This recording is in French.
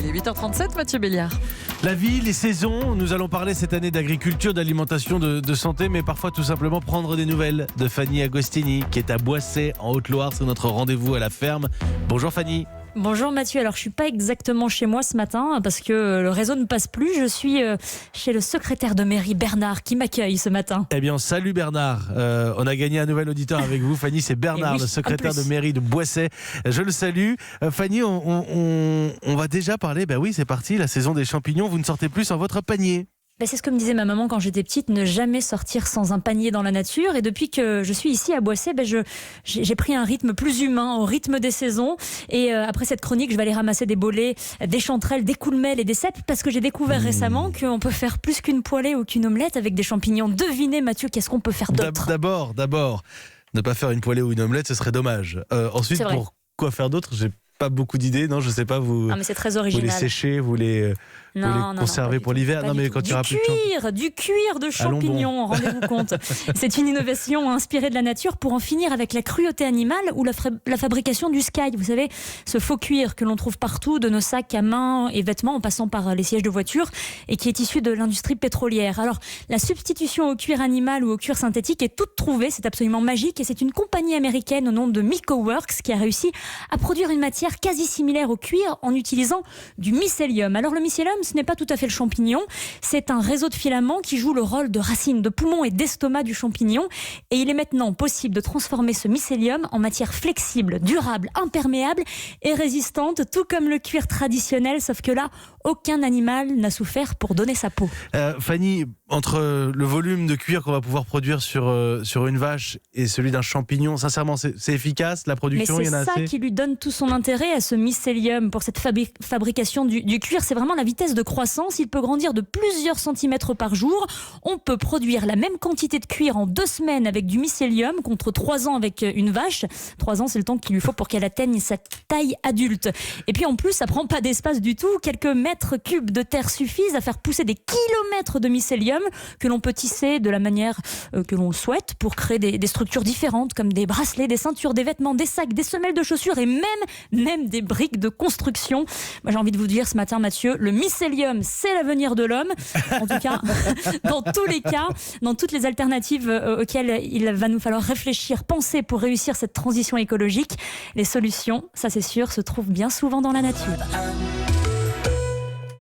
il est 8h37, Mathieu Béliard. La vie, les saisons, nous allons parler cette année d'agriculture, d'alimentation, de santé, mais parfois tout simplement prendre des nouvelles de Fanny Agostini, qui est à Boissey, en Haute-Loire. C'est notre rendez-vous à la ferme. Bonjour Fanny. Bonjour Mathieu, alors je suis pas exactement chez moi ce matin parce que le réseau ne passe plus. Je suis chez le secrétaire de mairie Bernard qui m'accueille ce matin. Eh bien salut Bernard, on a gagné un nouvel auditeur avec vous. Fanny, c'est Bernard, le secrétaire de mairie de Boissey. Je le salue. Fanny, on va déjà parler, oui c'est parti, la saison des champignons, vous ne sortez plus sans votre panier. C'est ce que me disait ma maman quand j'étais petite, ne jamais sortir sans un panier dans la nature. Et depuis que je suis ici à Boissey, j'ai pris un rythme plus humain, au rythme des saisons. Et après cette chronique, je vais aller ramasser des bolets, des chanterelles, des coulmelles et des cèpes, parce que j'ai découvert récemment qu'on peut faire plus qu'une poêlée ou qu'une omelette avec des champignons. Devinez Mathieu, qu'est-ce qu'on peut faire d'autre ? D'abord, ne pas faire une poêlée ou une omelette, ce serait dommage. Ensuite, pour quoi faire d'autre ? J'ai pas beaucoup d'idées, non, je sais pas, vous. Ah, mais c'est très original. Vous les séchez, vous les conservez pour l'hiver. Non, mais quand il y aura plus de du cuir de champignons, rendez-vous compte. C'est une innovation inspirée de la nature pour en finir avec la cruauté animale ou la fabrication du sky. Vous savez, ce faux cuir que l'on trouve partout, de nos sacs à main et vêtements en passant par les sièges de voiture et qui est issu de l'industrie pétrolière. Alors, la substitution au cuir animal ou au cuir synthétique est toute trouvée, c'est absolument magique et c'est une compagnie américaine au nom de MycoWorks qui a réussi à produire une matière quasi similaire au cuir en utilisant du mycélium. Alors le mycélium, ce n'est pas tout à fait le champignon, c'est un réseau de filaments qui joue le rôle de racine, de poumon et d'estomac du champignon. Et il est maintenant possible de transformer ce mycélium en matière flexible, durable, imperméable et résistante, tout comme le cuir traditionnel, sauf que là, aucun animal n'a souffert pour donner sa peau. Fanny, entre le volume de cuir qu'on va pouvoir produire sur une vache et celui d'un champignon, sincèrement, c'est efficace, la production, mais il y en a assez ? c'est ça qui lui donne tout son intérêt à ce mycélium pour cette fabrication du cuir. C'est vraiment la vitesse de croissance. Il peut grandir de plusieurs centimètres par jour. On peut produire la même quantité de cuir en 2 semaines avec du mycélium contre 3 ans avec une vache. 3 ans, c'est le temps qu'il lui faut pour qu'elle atteigne sa taille adulte. Et puis en plus, ça prend pas d'espace du tout. Quelques mètres cubes de terre suffisent à faire pousser des kilomètres de mycélium que l'on peut tisser de la manière que l'on souhaite pour créer des structures différentes comme des bracelets, des ceintures, des vêtements, des sacs, des semelles de chaussures et même des briques de construction. Moi, j'ai envie de vous dire ce matin, Mathieu, le mycélium, c'est l'avenir de l'homme. En tout cas, dans tous les cas, dans toutes les alternatives auxquelles il va nous falloir réfléchir, penser pour réussir cette transition écologique, les solutions, ça c'est sûr, se trouvent bien souvent dans la nature.